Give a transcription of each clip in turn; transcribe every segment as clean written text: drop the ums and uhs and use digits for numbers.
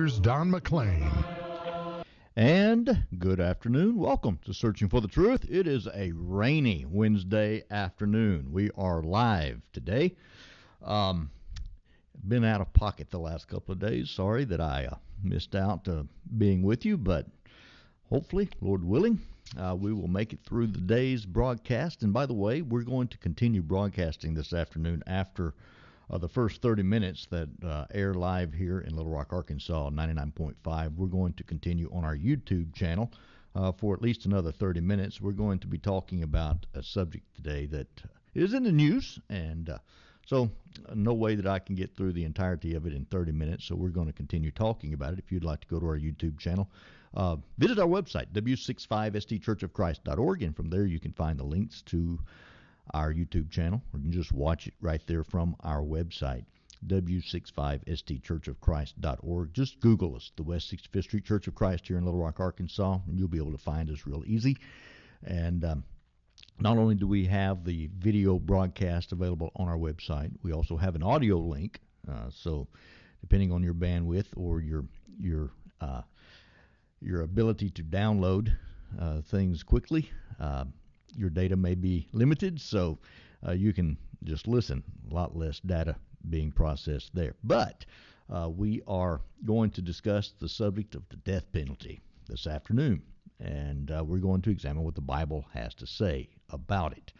Here's Don McClain. And good afternoon. Welcome to Searching for the Truth. It is a rainy Wednesday afternoon. We are live today. Been out of pocket the last couple of days. Sorry that I missed out being with you, but hopefully, Lord willing, we will make it through the day's broadcast. And by the way, we're going to continue broadcasting this afternoon after the first 30 minutes that air live here in Little Rock, Arkansas, 99.5. We're going to continue on our YouTube channel for at least another 30 minutes. We're going to be talking about a subject today that is in the news, and so no way that I can get through the entirety of it in 30 minutes, so we're going to continue talking about it. If you'd like to go to our YouTube channel, visit our website, w65stchurchofchrist.org, and from there you can find the links to our YouTube channel, or you can just watch it right there from our website, w65stchurchofchrist.org. Just Google us, the West 65th Street Church of Christ here in Little Rock, Arkansas, and you'll be able to find us real easy. And not only do we have the video broadcast available on our website, we also have an audio link. So depending on your bandwidth or your ability to download things quickly, your data may be limited, so you can just listen. A lot less data being processed there. But we are going to discuss the subject of the death penalty this afternoon, and we're going to examine what the Bible has to say about it.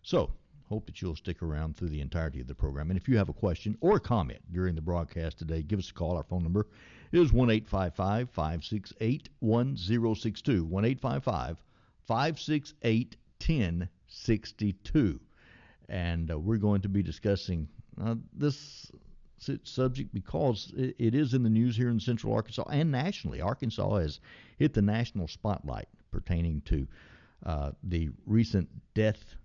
So hope that you'll stick around through the entirety of the program. And if you have a question or a comment during the broadcast today, give us a call. Our phone number is 1-855-568-1062, 1-855-568-1062. And we're going to be discussing this subject because it is in the news here in Central Arkansas and nationally. Arkansas has hit the national spotlight pertaining to the recent death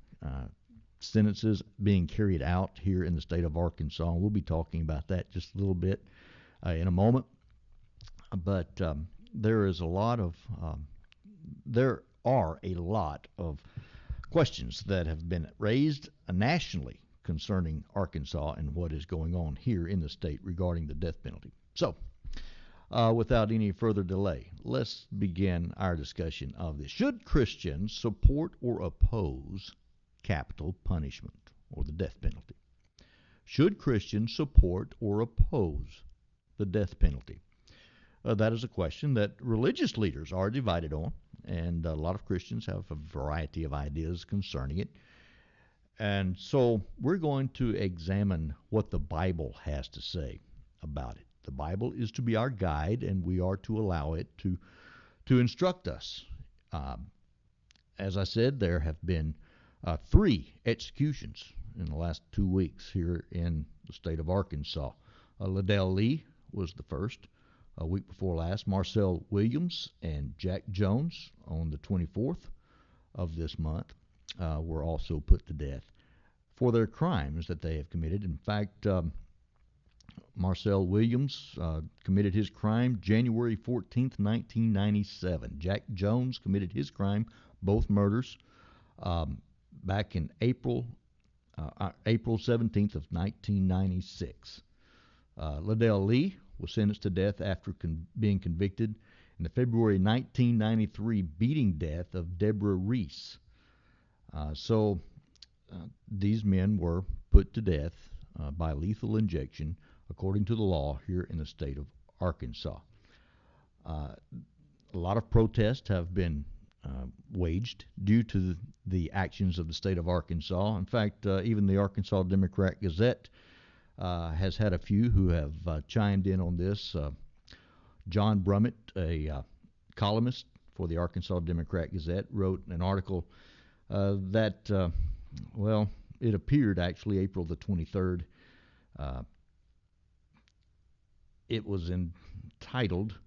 sentences being carried out here in the state of Arkansas. We'll be talking about that just a little bit in a moment. But there are a lot of questions that have been raised nationally concerning Arkansas and what is going on here in the state regarding the death penalty. So, without any further delay, let's begin our discussion of this. Should Christians support or oppose capital punishment or the death penalty? Should Christians support or oppose the death penalty? That is a question that religious leaders are divided on, and a lot of Christians have a variety of ideas concerning it. And so we're going to examine what the Bible has to say about it. The Bible is to be our guide, and we are to allow it to instruct us. As I said, there have been 3 executions in the last 2 weeks here in the state of Arkansas. Liddell Lee was the first. A week before last, Marcel Williams and Jack Jones on the 24th of this month were also put to death for their crimes that they have committed. In fact, Marcel Williams committed his crime January 14th, 1997. Jack Jones committed his crime, both murders, back in April 17th of 1996. Liddell Lee was sentenced to death after being convicted in the February 1993 beating death of Deborah Reese. So these men were put to death by lethal injection according to the law here in the state of Arkansas. A lot of protests have been waged due to the actions of the state of Arkansas. In fact, even the Arkansas Democrat-Gazette has had a few who have chimed in on this. John Brummett, a columnist for the Arkansas Democrat-Gazette, wrote an article that, it appeared actually April the 23rd. It was entitled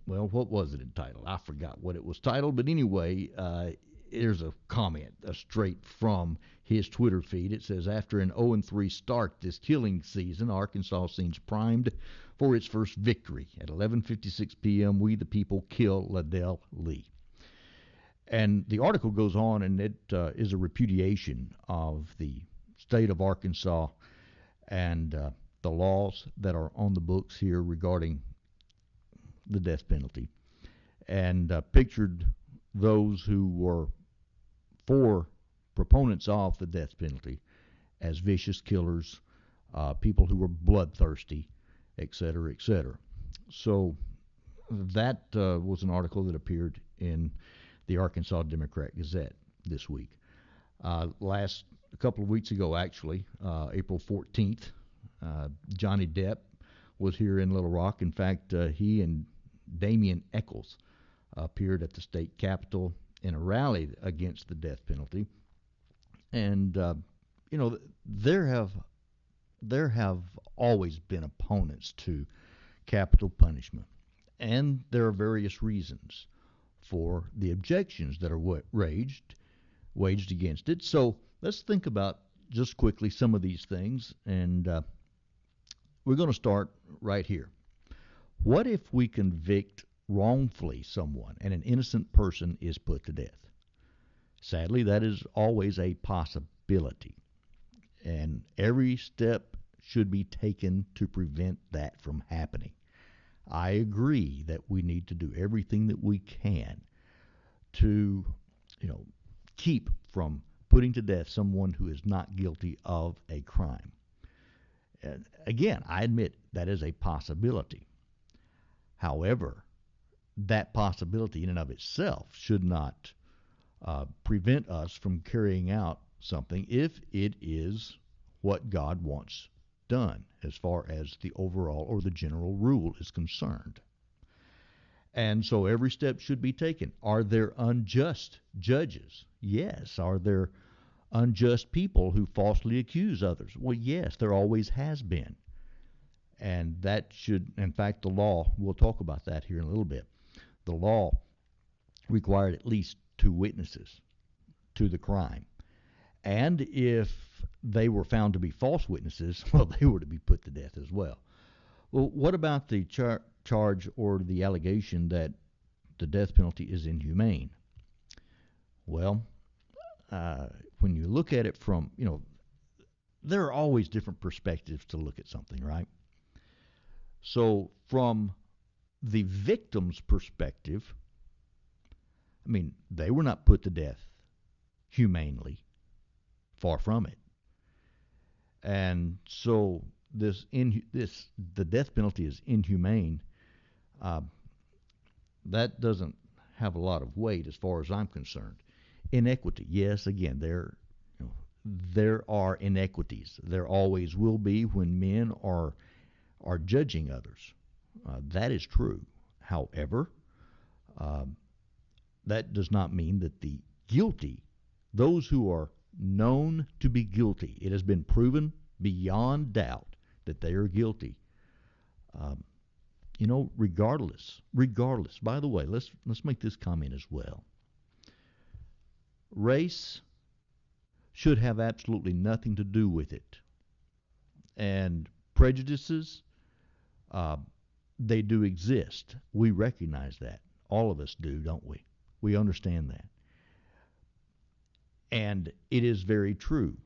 what was it entitled? I forgot what it was titled, but anyway, here's a comment straight from his Twitter feed. It says, after an 0-3 start this killing season, Arkansas seems primed for its first victory. At 11:56 p.m., we the people kill Liddell Lee. And the article goes on, and it is a repudiation of the state of Arkansas and the laws that are on the books here regarding the death penalty, and pictured those who were for proponents of the death penalty as vicious killers, people who were bloodthirsty, et cetera, et cetera. So that was an article that appeared in the Arkansas Democrat Gazette this week. A couple of weeks ago, actually, April 14th, Johnny Depp was here in Little Rock. In fact, he and Damian Eccles appeared at the state capitol in a rally against the death penalty. And there have always been opponents to capital punishment, and there are various reasons for the objections that are waged against it. So let's think about just quickly some of these things, and we're going to start right here. What if we convict wrongfully someone and an innocent person is put to death? Sadly, that is always a possibility, and every step should be taken to prevent that from happening. I agree that we need to do everything that we can to, keep from putting to death someone who is not guilty of a crime. And again, I admit that is a possibility. However, that possibility in and of itself should not prevent us from carrying out something if it is what God wants done as far as the overall or the general rule is concerned. And so every step should be taken. Are there unjust judges? Yes. Are there unjust people who falsely accuse others? Well, yes, there always has been. And that should, in fact, the law, we'll talk about that here in a little bit. The law required at least 2 witnesses to the crime. And if they were found to be false witnesses, well, they were to be put to death as well. Well, what about the charge or the allegation that the death penalty is inhumane? Well, when you look at it from, there are always different perspectives to look at something, right? So from the victim's perspective, they were not put to death humanely. Far from it. And so the death penalty is inhumane. That doesn't have a lot of weight as far as I'm concerned. Inequity, yes, again, there are inequities. There always will be when men are judging others. That is true. However, that does not mean that the guilty, those who are known to be guilty, it has been proven beyond doubt that they are guilty. Regardless. By the way, let's make this comment as well. Race should have absolutely nothing to do with it. And prejudices, they do exist. We recognize that. All of us do, don't we? We understand that. And it is very true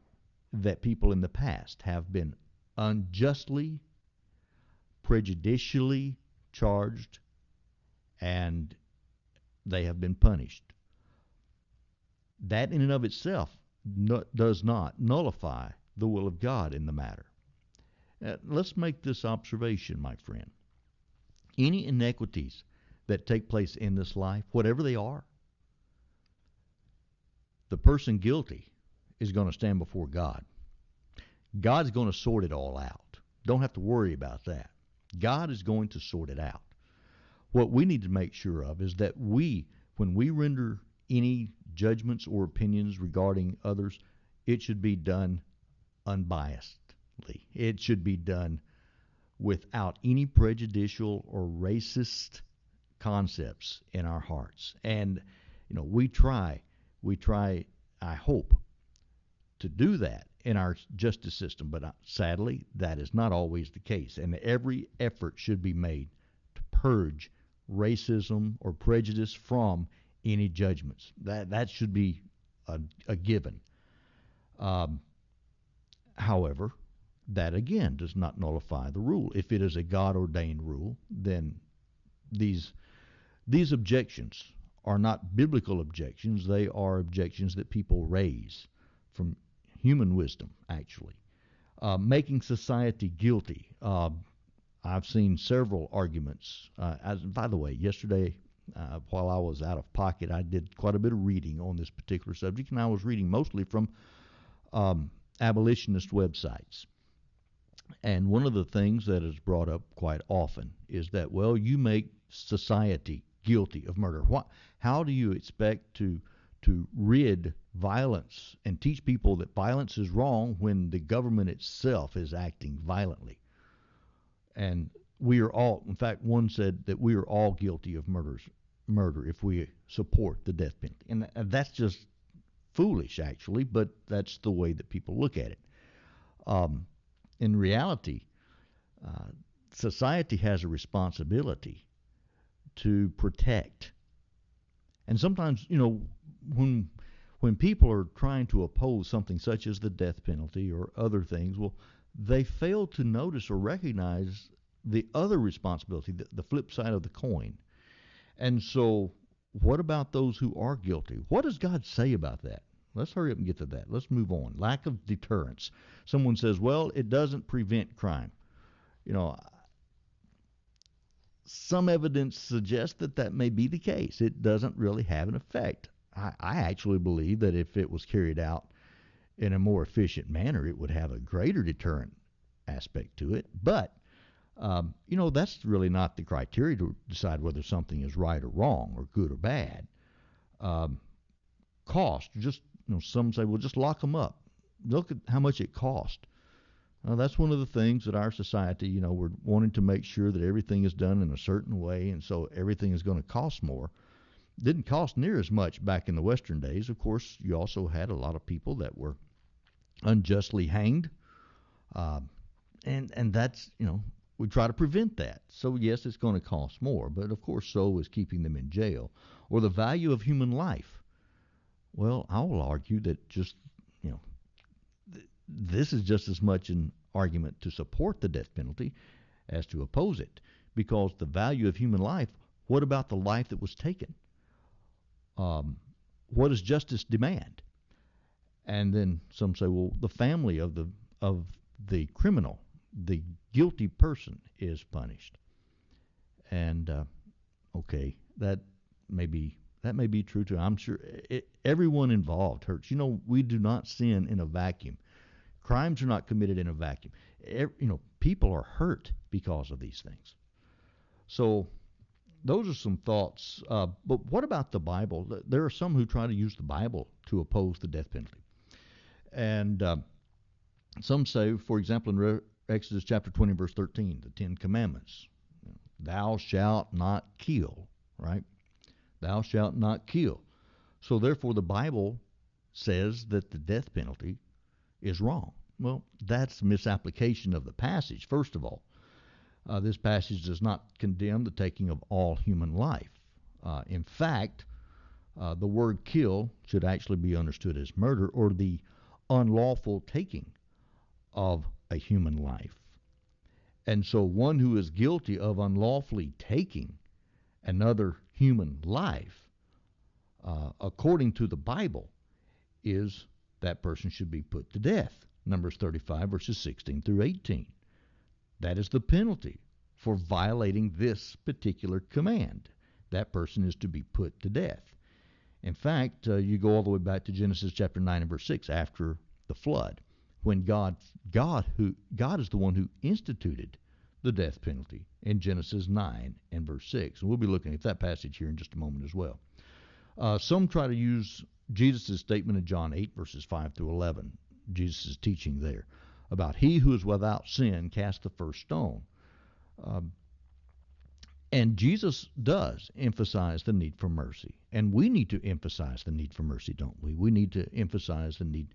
that people in the past have been unjustly, prejudicially charged, and they have been punished. That in and of itself does not nullify the will of God in the matter. Let's make this observation, my friend. Any inequities that take place in this life, whatever they are, the person guilty is going to stand before God. God's going to sort it all out. Don't have to worry about that. God is going to sort it out. What we need to make sure of is that when we render any judgments or opinions regarding others, it should be done unbiasedly. It should be done without any prejudicial or racist concepts in our hearts. And, we try, I hope, to do that in our justice system, but sadly, that is not always the case. And every effort should be made to purge racism or prejudice from any judgments. That should be a given. However, that again does not nullify the rule. If it is a God-ordained rule, then these objections are not biblical objections. They are objections that people raise from human wisdom, actually. Making society guilty. I've seen several arguments. By the way, yesterday, while I was out of pocket, I did quite a bit of reading on this particular subject, and I was reading mostly from abolitionist websites. And one of the things that is brought up quite often is that, well, you make society guilty of murder. How do you expect to rid violence and teach people that violence is wrong when the government itself is acting violently? And we are all, in fact, one said that we are all guilty of murder if we support the death penalty. And that's just foolish, actually, but that's the way that people look at it. In reality, society has a responsibility to protect. And sometimes, when people are trying to oppose something such as the death penalty or other things, well, they fail to notice or recognize the other responsibility, the flip side of the coin. And so, what about those who are guilty? What does God say about that? Let's hurry up and get to that. Let's move on. Lack of deterrence. Someone says, well, it doesn't prevent crime. Some evidence suggests that may be the case. It doesn't really have an effect. I actually believe that if it was carried out in a more efficient manner, it would have a greater deterrent aspect to it. But, that's really not the criteria to decide whether something is right or wrong or good or bad. Cost, some say, well, just lock them up. Look at how much it cost. That's one of the things that our society, we're wanting to make sure that everything is done in a certain way, and so everything is going to cost more. Didn't cost near as much back in the Western days. Of course, you also had a lot of people that were unjustly hanged, and that's, we try to prevent that. So, yes, it's going to cost more, but of course so is keeping them in jail. Or the value of human life. Well, I will argue that this is just as much an argument to support the death penalty as to oppose it, because the value of human life, what about the life that was taken? What does justice demand? And then some say, well, the family of the criminal, the guilty person, is punished. And okay, that may be true too. I'm sure everyone involved hurts. We do not sin in a vacuum. Crimes are not committed in a vacuum. People are hurt because of these things. So those are some thoughts. But what about the Bible? There are some who try to use the Bible to oppose the death penalty. And some say, for example, in Exodus chapter 20, verse 13, the Ten Commandments, thou shalt not kill, right? Thou shalt not kill. So therefore the Bible says that the death penalty is wrong. Well, that's a misapplication of the passage, first of all. This passage does not condemn the taking of all human life. In fact, the word kill should actually be understood as murder, or the unlawful taking of a human life. And so one who is guilty of unlawfully taking another human life, according to the Bible, is that person should be put to death. Numbers 35, verses 16 through 18. That is the penalty for violating this particular command. That person is to be put to death. In fact, you go all the way back to Genesis chapter 9 and verse 6, after the flood, when God is the one who instituted the death penalty in Genesis 9 and verse 6. And we'll be looking at that passage here in just a moment as well. Some try to use Jesus' statement in John 8, verses 5 through 11, Jesus' teaching there, about he who is without sin cast the first stone. And Jesus does emphasize the need for mercy. And we need to emphasize the need for mercy, don't we? We need to emphasize the need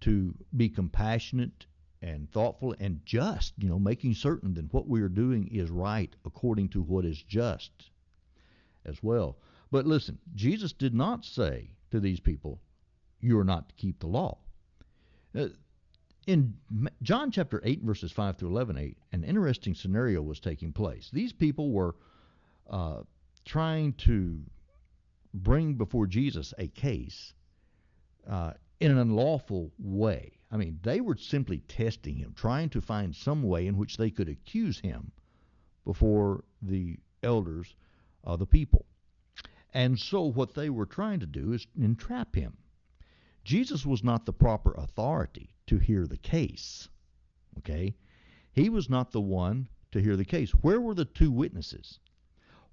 to be compassionate and thoughtful and just, making certain that what we are doing is right according to what is just as well. But listen, Jesus did not say to these people, you are not to keep the law. in John chapter 8, verses 5 through 11, an interesting scenario was taking place. These people were trying to bring before Jesus a case in an unlawful way. I mean, they were simply testing him, trying to find some way in which they could accuse him before the elders of the people. And so what they were trying to do is entrap him. Jesus was not the proper authority to hear the case. Okay? He was not the one to hear the case. Where were the two witnesses?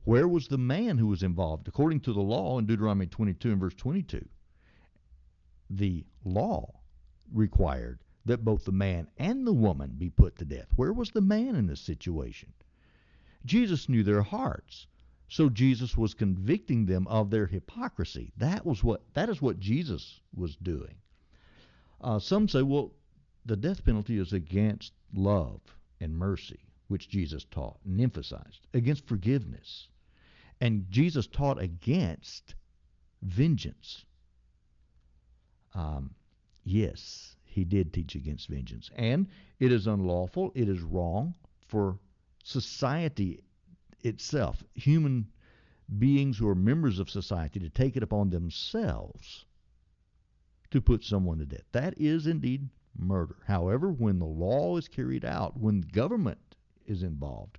Where was the man who was involved? According to the law in Deuteronomy 22 and verse 22, the law required that both the man and the woman be put to death. Where was the man in this situation? Jesus knew their hearts. So Jesus was convicting them of their hypocrisy. That is what Jesus was doing. Some say, well, the death penalty is against love and mercy, which Jesus taught and emphasized, against forgiveness. And Jesus taught against vengeance. Yes, he did teach against vengeance. And it is unlawful, it is wrong for society itself, human beings who are members of society, to take it upon themselves to put someone to death. That is indeed murder. However, when the law is carried out, when government is involved,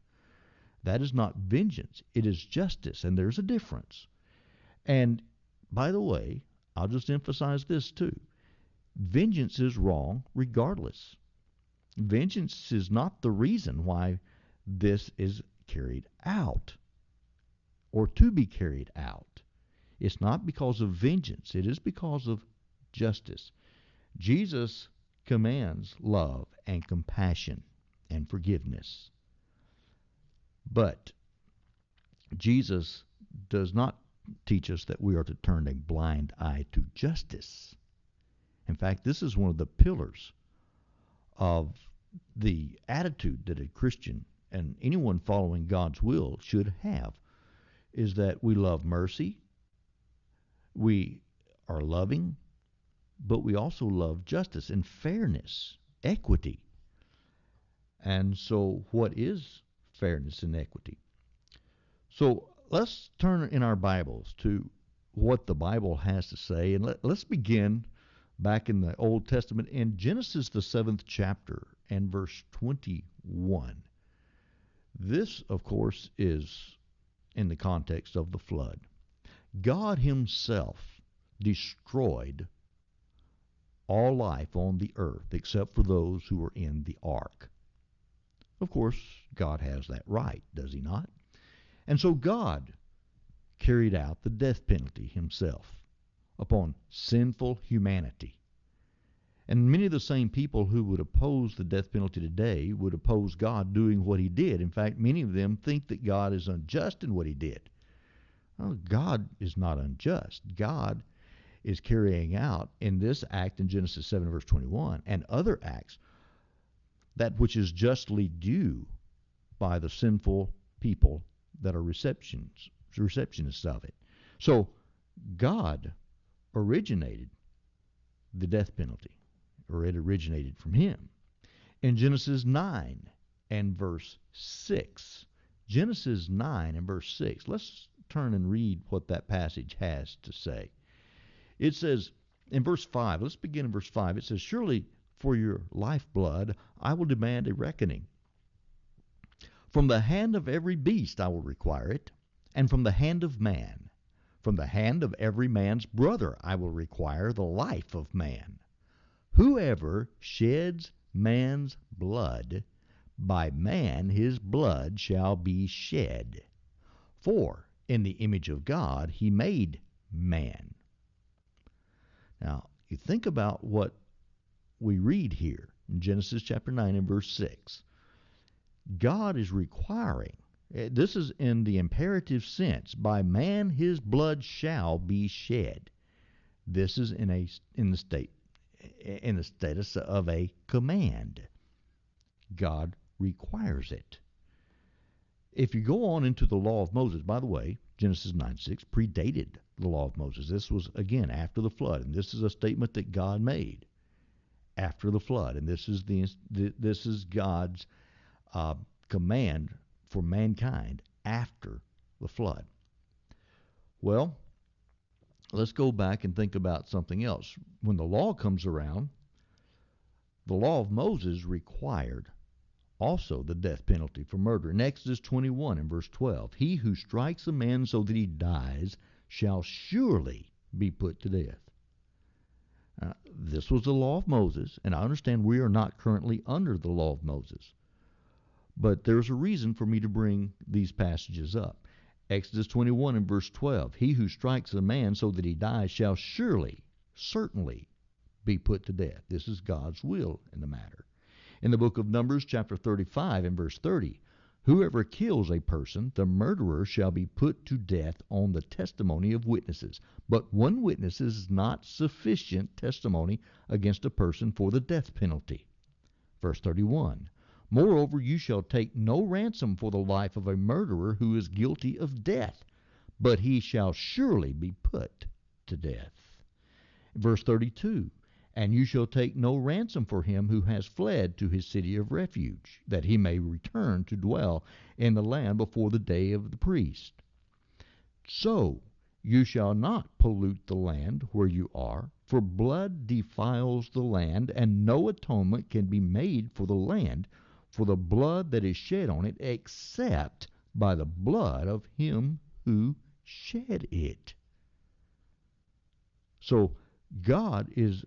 that is not vengeance. It is justice, and there's a difference. And by the way, I'll just emphasize this too. Vengeance is wrong regardless. Vengeance is not the reason why this is carried out or to be carried out. It's not because of vengeance. It is because of justice. Jesus commands love and compassion and forgiveness. But Jesus does not teach us that we are to turn a blind eye to justice. In fact, this is one of the pillars of the attitude that a Christian and anyone following God's will should have, is that we love mercy, we are loving, but we also love justice and fairness, equity. And so what is fairness and equity? So let's turn in our Bibles to what the Bible has to say, and let's begin back in the Old Testament in Genesis, the 7th chapter, and verse 21. This, of course, is in the context of the flood. God himself destroyed all life on the earth except for those who were in the ark. Of course, God has that right, does he not? And so God carried out the death penalty himself upon sinful humanity. And many of the same people who would oppose the death penalty today would oppose God doing what he did. In fact, many of them think that God is unjust in what he did. Well, God is not unjust. God is carrying out in this act in Genesis 7 verse 21 and other acts that which is justly due by the sinful people that are receptionists of it. So God originated the death penalty, or it originated from him. In Genesis 9 and verse 6, Genesis 9 and verse 6, let's turn and read what that passage has to say. It says in verse 5, let's begin in verse 5, it says, "Surely for your lifeblood I will demand a reckoning. From the hand of every beast I will require it, and from the hand of man. From the hand of every man's brother I will require the life of man. Whoever sheds man's blood, by man his blood shall be shed. For in the image of God he made man." Now, you think about what we read here in Genesis chapter 9 and verse 6. God is requiring, this is in the imperative sense, by man his blood shall be shed. This is in the status of a command. God requires it. If you go on into the law of Moses, by the way, Genesis 9:6 predated the law of Moses. This was, again, after the flood, and this is a statement that God made. after the flood. And this is God's command for mankind after the flood. Well, let's go back and think about something else. When the law comes around, the law of Moses required also the death penalty for murder. In Exodus 21 and verse 12, he who strikes a man so that he dies shall surely be put to death. This was the law of Moses, and I understand we are not currently under the law of Moses. But there's a reason for me to bring these passages up. Exodus 21 and verse 12, he who strikes a man so that he dies shall surely, certainly be put to death. This is God's will in the matter. In the book of Numbers, chapter 35 and verse 30, whoever kills a person, the murderer shall be put to death on the testimony of witnesses. But one witness is not sufficient testimony against a person for the death penalty. Verse 31, moreover, you shall take no ransom for the life of a murderer who is guilty of death, but he shall surely be put to death. Verse 32, and you shall take no ransom for him who has fled to his city of refuge, that he may return to dwell in the land before the day of the priest. So you shall not pollute the land where you are, for blood defiles the land, and no atonement can be made for the land for the blood that is shed on it, except by the blood of him who shed it. So God is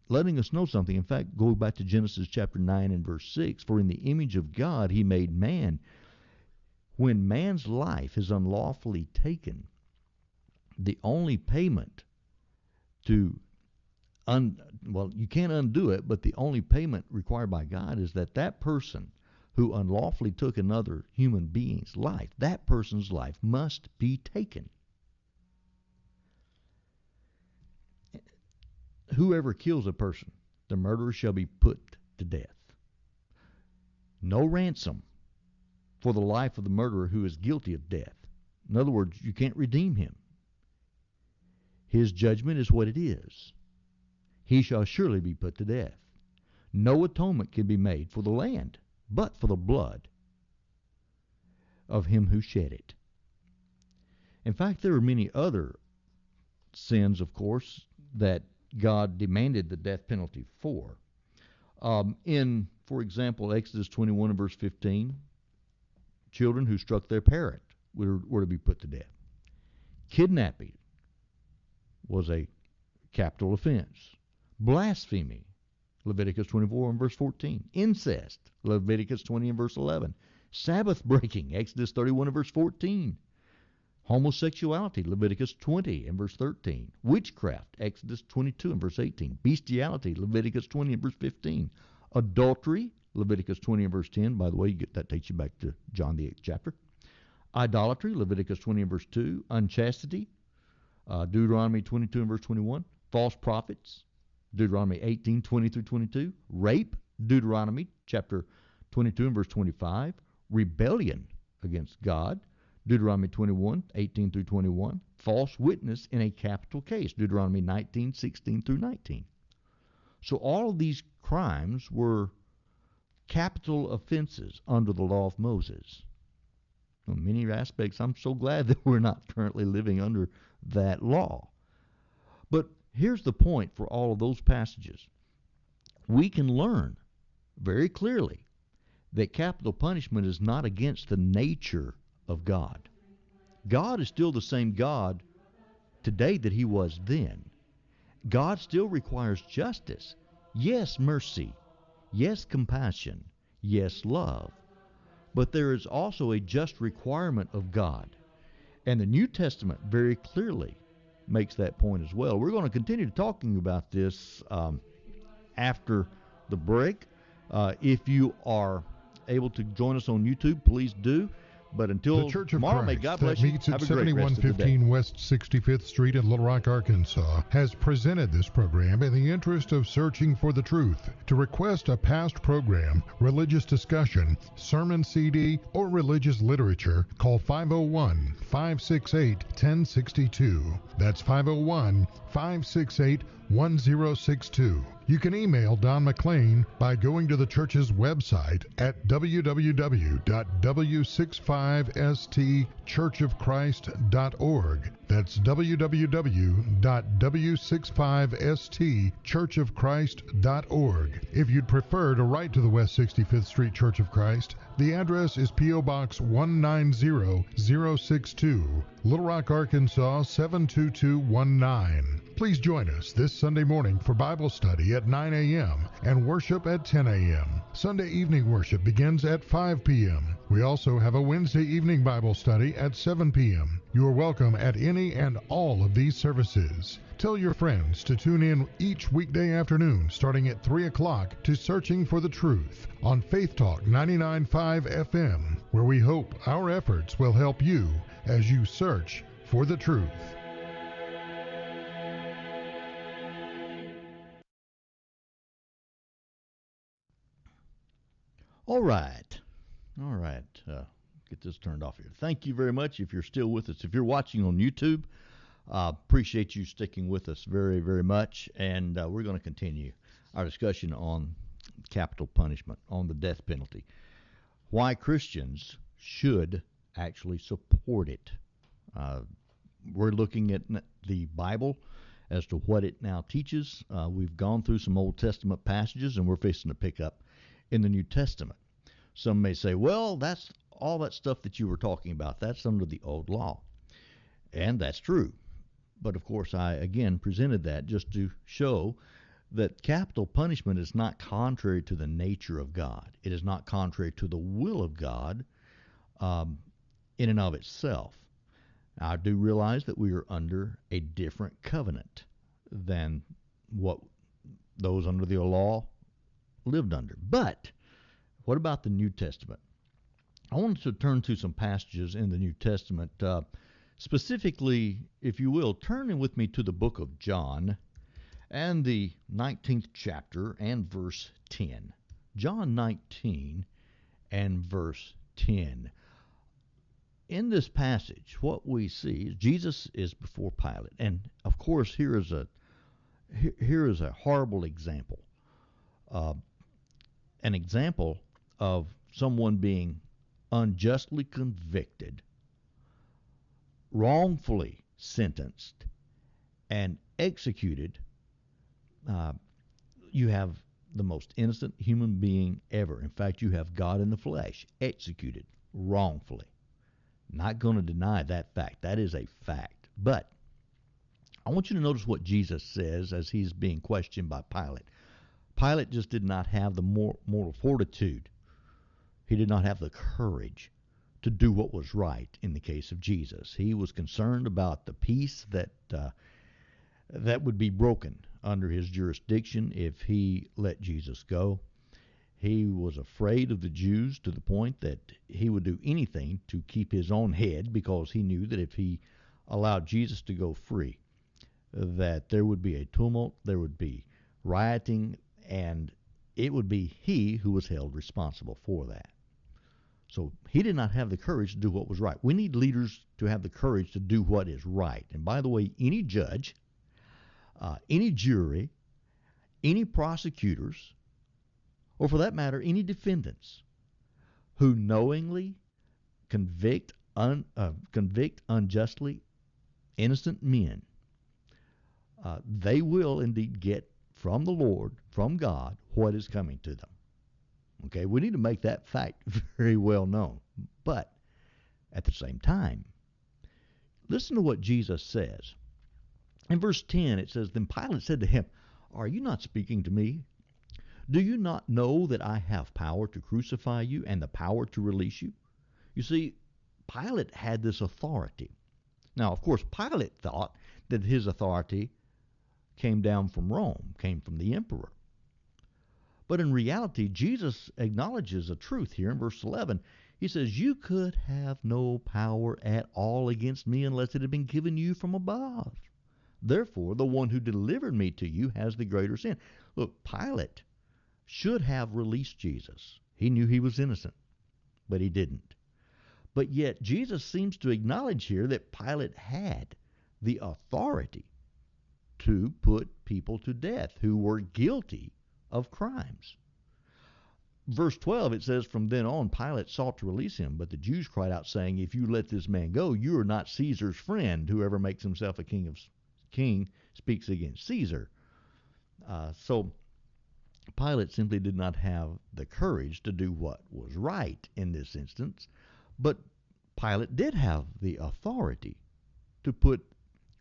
letting us know something. In fact, go back to Genesis chapter 9 and verse 6. For in the image of God he made man. When man's life is unlawfully taken, the only payment to you can't undo it, but the only payment required by God is that person who unlawfully took another human being's life, that person's life must be taken. Whoever kills a person, the murderer shall be put to death. No ransom for the life of the murderer who is guilty of death. In other words, you can't redeem him. His judgment is what it is. He shall surely be put to death. No atonement can be made for the land, but for the blood of him who shed it. In fact, there are many other sins, of course, that God demanded the death penalty for. For example, Exodus 21 and verse 15, children who struck their parent were to be put to death. Kidnapping was a capital offense. Blasphemy, Leviticus 24 and verse 14. Incest, Leviticus 20 and verse 11. Sabbath breaking, Exodus 31 and verse 14. Homosexuality, Leviticus 20 and verse 13. Witchcraft, Exodus 22 and verse 18. Bestiality, Leviticus 20 and verse 15. Adultery, Leviticus 20 and verse 10. By the way, that takes you back to John the 8th chapter. Idolatry, Leviticus 20 and verse 2. Unchastity, Deuteronomy 22 and verse 21. False prophets, Deuteronomy 18, 20 through 22. Rape, Deuteronomy chapter 22 and verse 25. Rebellion against God, Deuteronomy 21, 18 through 21. False witness in a capital case, Deuteronomy 19, 16 through 19. So all of these crimes were capital offenses under the law of Moses. In many aspects, I'm so glad that we're not currently living under that law. But here's the point for all of those passages. We can learn very clearly that capital punishment is not against the nature of God. God is still the same God today that he was then. God still requires justice. Yes, mercy. Yes, compassion. Yes, love. But there is also a just requirement of God. And the New Testament very clearly makes that point as well. We're going to continue talking about this after the break. If you are able to join us on YouTube, please do. But until the Church of tomorrow, Christ may God bless you. Meets at Have a great rest of the day. 7115 West 65th Street in Little Rock, Arkansas, has presented this program in the interest of searching for the truth. To request a past program, religious discussion, sermon CD, or religious literature, call 501-568-1062. That's 501-568-1062. 1062. You can email Don McClain by going to the church's website at www.w65stchurchofchrist.org. That's www.w65stchurchofchrist.org. If you'd prefer to write to the West 65th Street Church of Christ, the address is P.O. Box 190062, Little Rock, Arkansas 72219. Please join us this Sunday morning for Bible study at 9 a.m. and worship at 10 a.m. Sunday evening worship begins at 5 p.m. We also have a Wednesday evening Bible study at 7 p.m. You are welcome at any and all of these services. Tell your friends to tune in each weekday afternoon starting at 3 o'clock to Searching for the Truth on Faith Talk 99.5 FM, where we hope our efforts will help you as you search for the truth. All right. Get this turned off here. Thank you very much if you're still with us. If you're watching on YouTube, appreciate you sticking with us very, very much. And we're going to continue our discussion on capital punishment, on the death penalty. Why Christians should actually support it. We're looking at the Bible as to what it now teaches. We've gone through some Old Testament passages, and we're fixing to pick up in the New Testament. Some may say, well, that's all that stuff that you were talking about. That's under the old law. And that's true. But of course, I again presented that just to show that capital punishment is not contrary to the nature of God. It is not contrary to the will of God in and of itself. Now, I do realize that we are under a different covenant than what those under the law lived under. But what about the New Testament? I wanted to turn to some passages in the New Testament. Specifically, if you will, turn with me to the book of John and the 19th chapter and verse 10. John 19 and verse 10. In this passage, what we see is Jesus is before Pilate. And, of course, here is a horrible example. An example of someone being unjustly convicted, wrongfully sentenced, and executed. You have the most innocent human being ever. In fact, you have God in the flesh executed wrongfully. Not going to deny that fact. That is a fact. But I want you to notice what Jesus says as he's being questioned by Pilate. Pilate just did not have the moral fortitude. He did not have the courage to do what was right in the case of Jesus. He was concerned about the peace that would be broken under his jurisdiction if he let Jesus go. He was afraid of the Jews to the point that he would do anything to keep his own head, because he knew that if he allowed Jesus to go free, that there would be a tumult, there would be rioting, and it would be he who was held responsible for that. So he did not have the courage to do what was right. We need leaders to have the courage to do what is right. And by the way, any judge, any jury, any prosecutors, or for that matter, any defendants who knowingly convict unjustly innocent men, they will indeed get from the Lord, from God, what is coming to them. Okay, we need to make that fact very well known. But at the same time, listen to what Jesus says. In verse 10, it says, Then Pilate said to him, Are you not speaking to me? Do you not know that I have power to crucify you and the power to release you? You see, Pilate had this authority. Now, of course, Pilate thought that his authority came down from Rome, came from the emperor. But in reality, Jesus acknowledges a truth here in verse 11. He says, You could have no power at all against me unless it had been given you from above. Therefore, the one who delivered me to you has the greater sin. Look, Pilate should have released Jesus. He knew he was innocent, but he didn't. But yet, Jesus seems to acknowledge here that Pilate had the authority to put people to death who were guilty of crimes. Verse 12, it says, "From then on, Pilate sought to release him, but the Jews cried out, saying, 'If you let this man go, you are not Caesar's friend. Whoever makes himself a king speaks against Caesar.'" So Pilate simply did not have the courage to do what was right in this instance, but Pilate did have the authority to put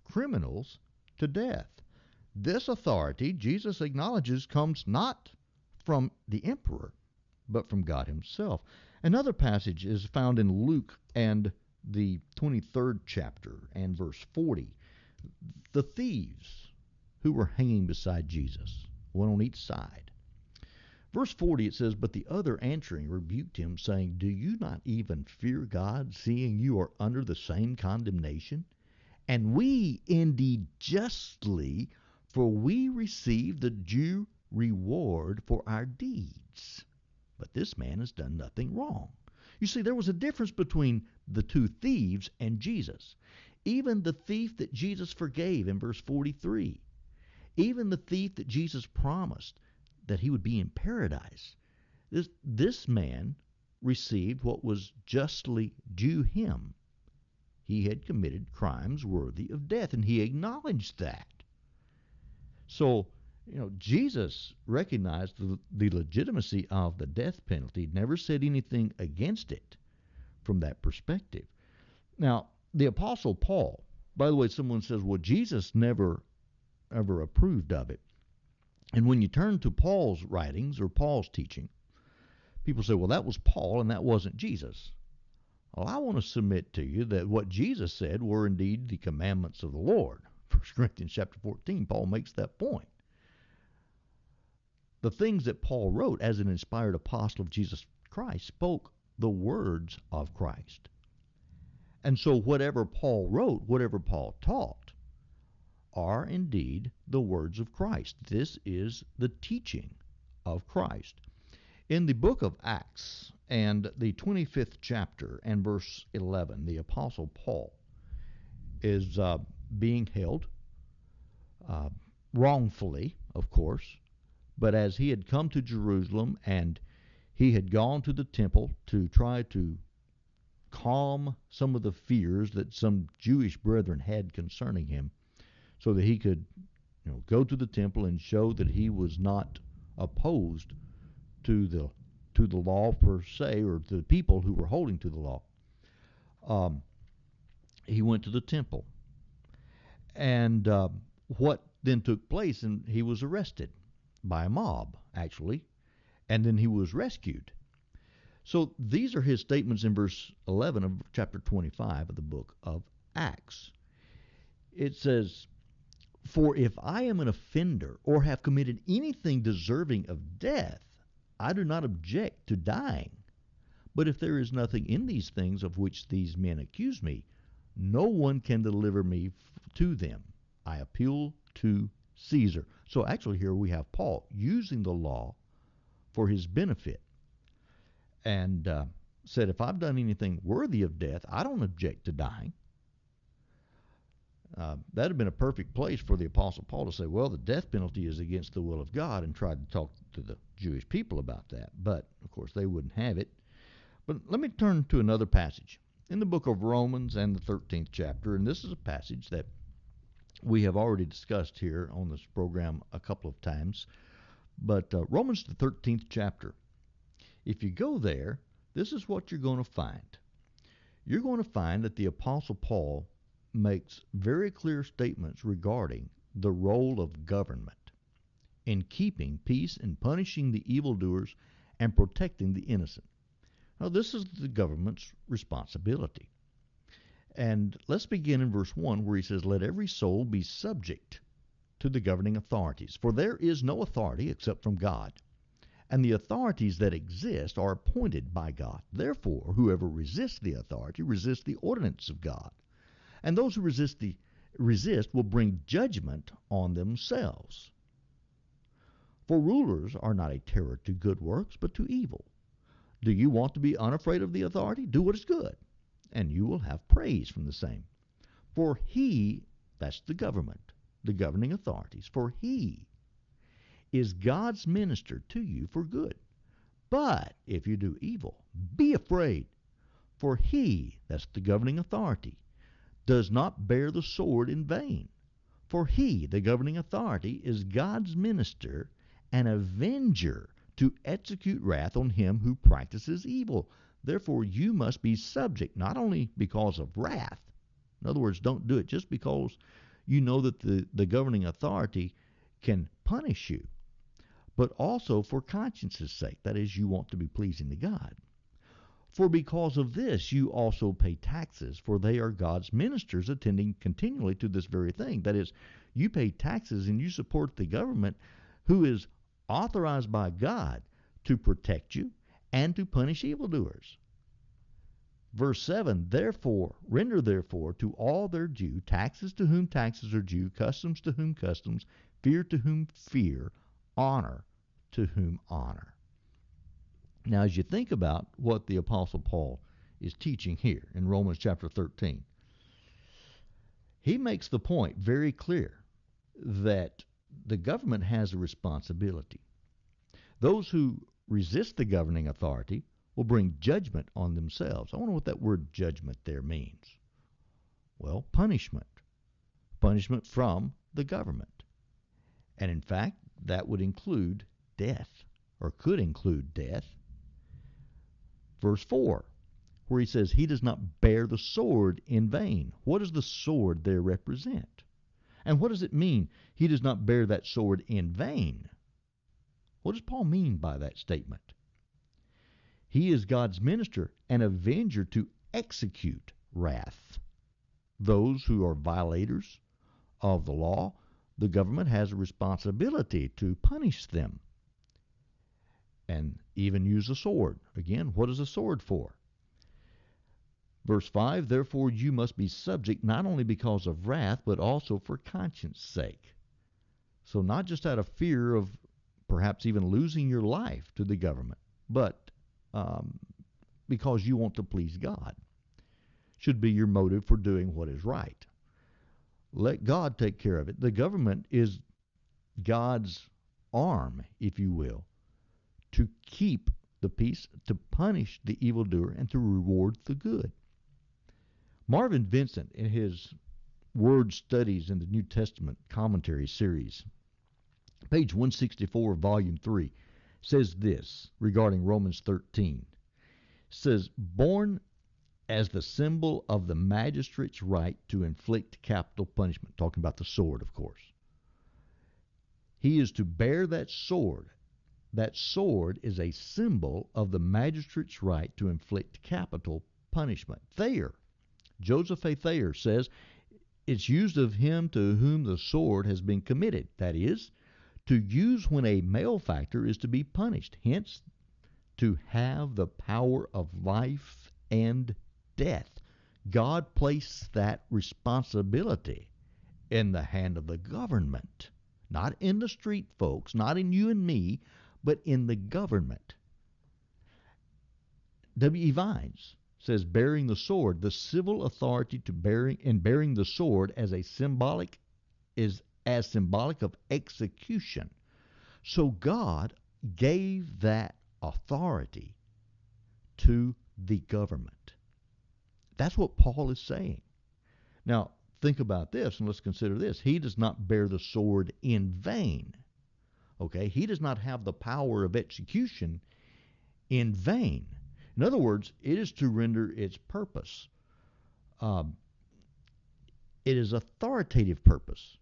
criminals to death. This authority, Jesus acknowledges, comes not from the emperor, but from God himself. Another passage is found in Luke and the 23rd chapter and verse 40. The thieves who were hanging beside Jesus, one on each side. Verse 40, it says, "But the other answering rebuked him, saying, 'Do you not even fear God, seeing you are under the same condemnation? And we indeed justly, for we receive the due reward for our deeds. But this man has done nothing wrong.'" You see, there was a difference between the two thieves and Jesus. Even the thief that Jesus forgave in verse 43, even the thief that Jesus promised that he would be in paradise, this man received what was justly due him. He had committed crimes worthy of death, and he acknowledged that. So, Jesus recognized the legitimacy of the death penalty, never said anything against it from that perspective. Now, the Apostle Paul, by the way, someone says, well, Jesus never ever approved of it. And when you turn to Paul's writings or Paul's teaching, people say, well, that was Paul and that wasn't Jesus. Well, I want to submit to you that what Jesus said were indeed the commandments of the Lord. 1 Corinthians chapter 14, Paul makes that point. The things that Paul wrote as an inspired apostle of Jesus Christ spoke the words of Christ. And so whatever Paul wrote, whatever Paul taught, are indeed the words of Christ. This is the teaching of Christ. In the book of Acts and the 25th chapter and verse 11, the Apostle Paul is being held wrongfully, of course, but as he had come to Jerusalem and he had gone to the temple to try to calm some of the fears that some Jewish brethren had concerning him, so that he could go to the temple and show that he was not opposed to the law per se, or to the people who were holding to the law. He went to the temple. And what then took place, and he was arrested by a mob, actually, and then he was rescued. So these are his statements in verse 11 of chapter 25 of the book of Acts. It says, "For if I am an offender or have committed anything deserving of death, I do not object to dying. But if there is nothing in these things of which these men accuse me, no one can deliver me to them. I appeal to Caesar." So actually here we have Paul using the law for his benefit, and said, if I've done anything worthy of death, I don't object to dying. That had been a perfect place for the Apostle Paul to say, well, the death penalty is against the will of God, and tried to talk to the Jewish people about that. But, of course, they wouldn't have it. But let me turn to another passage in the book of Romans and the 13th chapter, and this is a passage that we have already discussed here on this program a couple of times. But Romans, the 13th chapter, if you go there, this is what you're going to find. You're going to find that the Apostle Paul makes very clear statements regarding the role of government in keeping peace and punishing the evildoers and protecting the innocent. Now, this is the government's responsibility. And let's begin in verse 1 where he says, "Let every soul be subject to the governing authorities, for there is no authority except from God, and the authorities that exist are appointed by God. Therefore, whoever resists the authority resists the ordinance of God. And those who resist will bring judgment on themselves. For rulers are not a terror to good works, but to evil. Do you want to be unafraid of the authority? Do what is good, and you will have praise from the same. For he," that's the government, the governing authorities, for he is God's minister to you for good. But if you do evil, be afraid, for he, that's the governing authority, does not bear the sword in vain. For he, the governing authority, is God's minister, an avenger to execute wrath on him who practices evil. Therefore you must be subject, not only because of wrath. In other words, don't do it just because you know that the governing authority can punish you, but also for conscience's sake. That is, you want to be pleasing to God. For because of this you also pay taxes, for they are God's ministers, attending continually to this very thing. That is, you pay taxes and you support the government, who is authorized by God to protect you and to punish evildoers. Verse 7, render therefore to all their due, taxes to whom taxes are due, customs to whom customs, fear to whom fear, honor to whom honor. Now, as you think about what the Apostle Paul is teaching here in Romans chapter 13, he makes the point very clear that the government has a responsibility. Those who resist the governing authority will bring judgment on themselves. I wonder what that word judgment there means. Well, punishment. Punishment from the government. And in fact, that would include death, or could include death. Verse 4, where he says, he does not bear the sword in vain. What does the sword there represent? And what does it mean, he does not bear that sword in vain? What does Paul mean by that statement? He is God's minister, an avenger to execute wrath. Those who are violators of the law, the government has a responsibility to punish them and even use a sword. Again, what is a sword for? Verse 5, therefore you must be subject not only because of wrath, but also for conscience sake. So not just out of fear of perhaps even losing your life to the government, but because you want to please God. Should be your motive for doing what is right. Let God take care of it. The government is God's arm, if you will, to keep the peace, to punish the evildoer, and to reward the good. Marvin Vincent, in his Word Studies in the New Testament Commentary series, page 164 of volume 3, says this regarding Romans 13. It says, born as the symbol of the magistrate's right to inflict capital punishment, talking about the sword, of course. He is to bear that sword. That sword is a symbol of the magistrate's right to inflict capital punishment. Thayer, Joseph A. Thayer, says it's used of him to whom the sword has been committed. That is, to use when a malefactor is to be punished. Hence, to have the power of life and death. God placed that responsibility in the hand of the government. Not in the street folks, not in you and me, but in the government. W.E. Vines says, bearing the sword, the civil authority to bearing the sword as symbolic of execution. So God gave that authority to the government. That's what Paul is saying. Now, think about this, and let's consider this. He does not bear the sword in vain. Okay? He does not have the power of execution in vain. In other words, it is to render its purpose. It is authoritative purpose.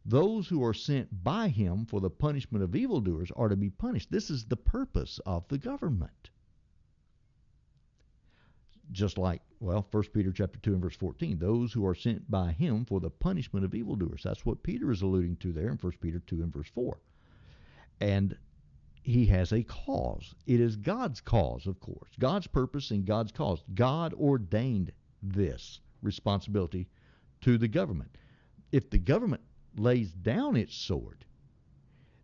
Those who are sent by him for the punishment of evildoers are to be punished. This is the purpose of the government. Just like, 1 Peter chapter 2 and verse 14, those who are sent by him for the punishment of evildoers. That's what Peter is alluding to there in 1 Peter 2 and verse 4. And he has a cause. It is God's cause, of course. God's purpose and God's cause. God ordained this responsibility to the government. If the government lays down its sword,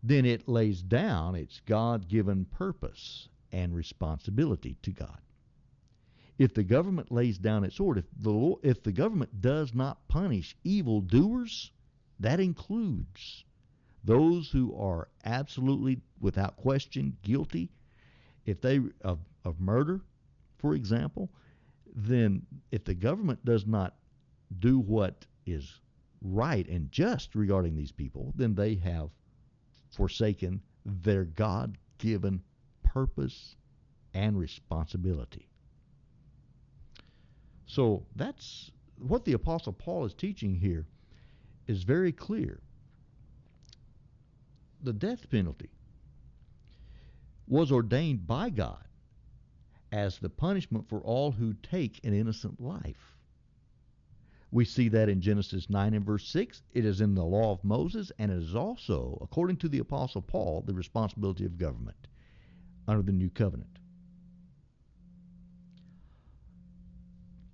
then it lays down its God-given purpose and responsibility to God. If the government lays down its sword, if the government does not punish evildoers, That includes those who are absolutely, without question, guilty. If they of murder, for example, then if the government does not do what is right and just regarding these people, then they have forsaken their God-given purpose and responsibility. So that's what the Apostle Paul is teaching here is very clear. The death penalty was ordained by God as the punishment for all who take an innocent life. We see that in Genesis 9 and verse 6. It is in the law of Moses, and it is also, according to the Apostle Paul, the responsibility of government under the new covenant.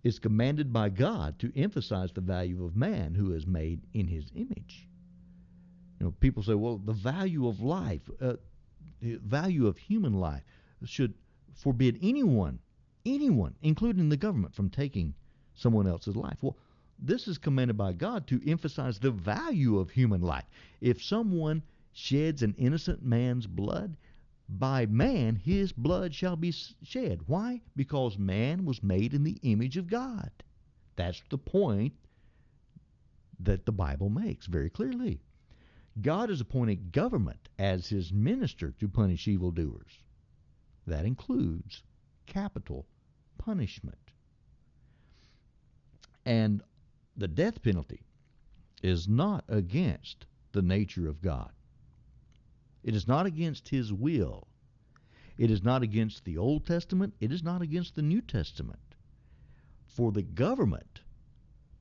It's commanded by God to emphasize the value of man who is made in his image. You know, people say, well, the value of life, the value of human life should forbid anyone, including the government, from taking someone else's life. Well, this is commanded by God to emphasize the value of human life. If someone sheds an innocent man's blood, by man his blood shall be shed. Why? Because man was made in the image of God. That's the point that the Bible makes very clearly. God has appointed government as his minister to punish evildoers. That includes capital punishment. And the death penalty is not against the nature of God. It is not against his will. It is not against the Old Testament. It is not against the New Testament. For the government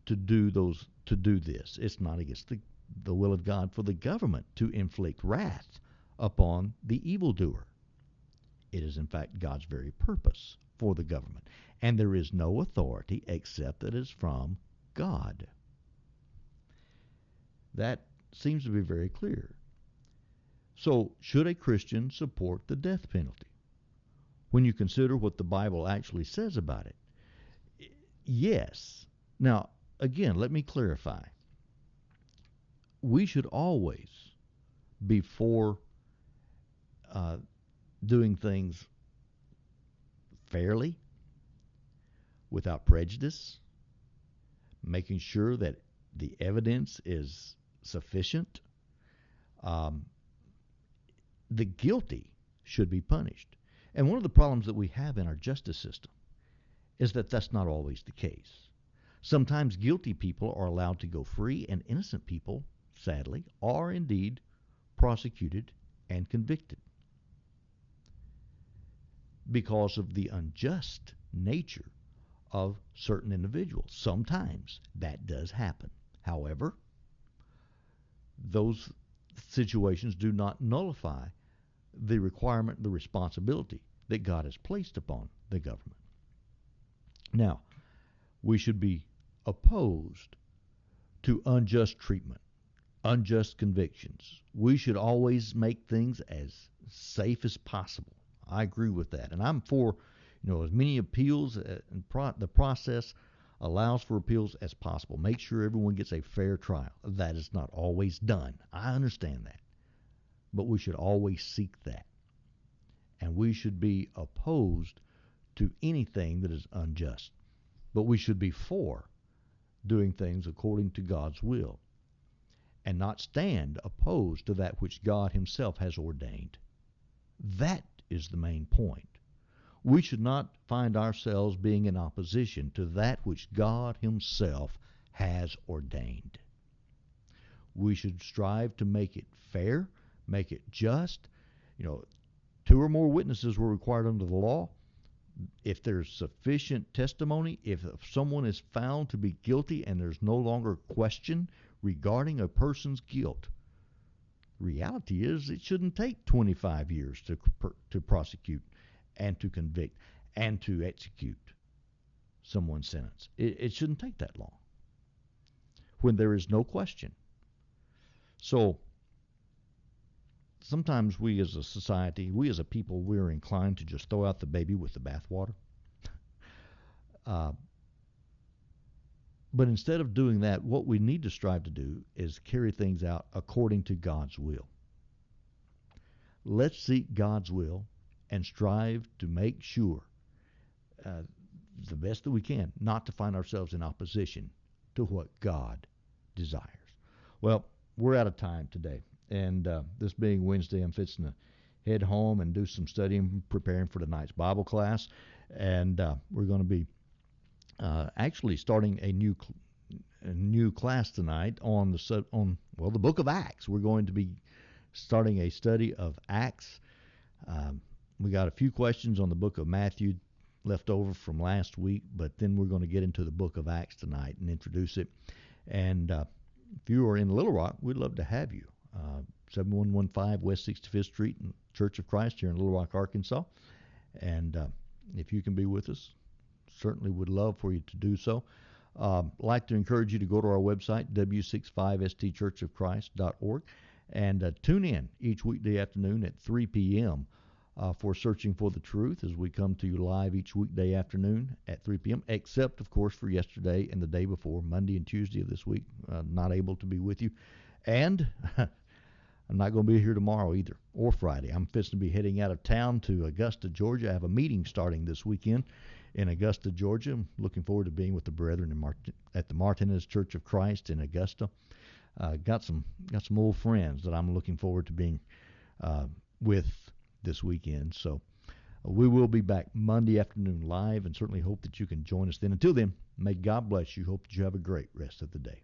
to do this, it's not against the will of God for the government to inflict wrath upon the evildoer. It is in fact God's very purpose for the government. And there is no authority except that it is from God. That seems to be very clear. So, should a Christian support the death penalty? When you consider what the Bible actually says about it, yes. Now, again, let me clarify. We should always, before doing things fairly, without prejudice, making sure that the evidence is sufficient, the guilty should be punished. And one of the problems that we have in our justice system is that that's not always the case. Sometimes guilty people are allowed to go free, and innocent people, sadly, are indeed prosecuted and convicted because of the unjust nature of certain individuals. Sometimes that does happen. However, those situations do not nullify the requirement, the responsibility that God has placed upon the government. Now, we should be opposed to unjust treatment, unjust convictions. We should always make things as safe as possible. I agree with that. And I'm for, as many appeals and the process allows for appeals as possible. Make sure everyone gets a fair trial. That is not always done. I understand that. But we should always seek that. And we should be opposed to anything that is unjust. But we should be for doing things according to God's will and not stand opposed to that which God himself has ordained. That is the main point. We should not find ourselves being in opposition to that which God himself has ordained. We should strive to make it fair, make it just. 2 or more witnesses were required under the law. If there's sufficient testimony, if someone is found to be guilty and there's no longer question regarding a person's guilt, reality is it shouldn't take 25 years to prosecute and to convict and to execute someone's sentence. It shouldn't take that long when there is no question. So sometimes we as a society, we as a people, we're inclined to just throw out the baby with the bathwater. But instead of doing that, what we need to strive to do is carry things out according to God's will. Let's seek God's will and strive to make sure, the best that we can, not to find ourselves in opposition to what God desires. Well, we're out of time today. And this being Wednesday, I'm fixing to head home and do some studying, preparing for tonight's Bible class. And we're going to be actually starting a new class tonight on the book of Acts. We're going to be starting a study of Acts. We got a few questions on the book of Matthew left over from last week, but then we're going to get into the book of Acts tonight and introduce it. And if you are in Little Rock, we'd love to have you. 7115 West 65th Street, Church of Christ here in Little Rock, Arkansas. And if you can be with us, certainly would love for you to do so. Like to encourage you to go to our website, w65stchurchofchrist.org, and tune in each weekday afternoon at 3 p.m. For Searching for the Truth, as we come to you live each weekday afternoon at 3 p.m., except, of course, for yesterday and the day before, Monday and Tuesday of this week, not able to be with you. And I'm not going to be here tomorrow either, or Friday. I'm fixing to be heading out of town to Augusta, Georgia. I have a meeting starting this weekend in Augusta, Georgia. I'm looking forward to being with the brethren at the Martinez Church of Christ in Augusta. Got some old friends that I'm looking forward to being with this weekend. So we will be back Monday afternoon live, and certainly hope that you can join us then. Until then, may God bless you. Hope that you have a great rest of the day.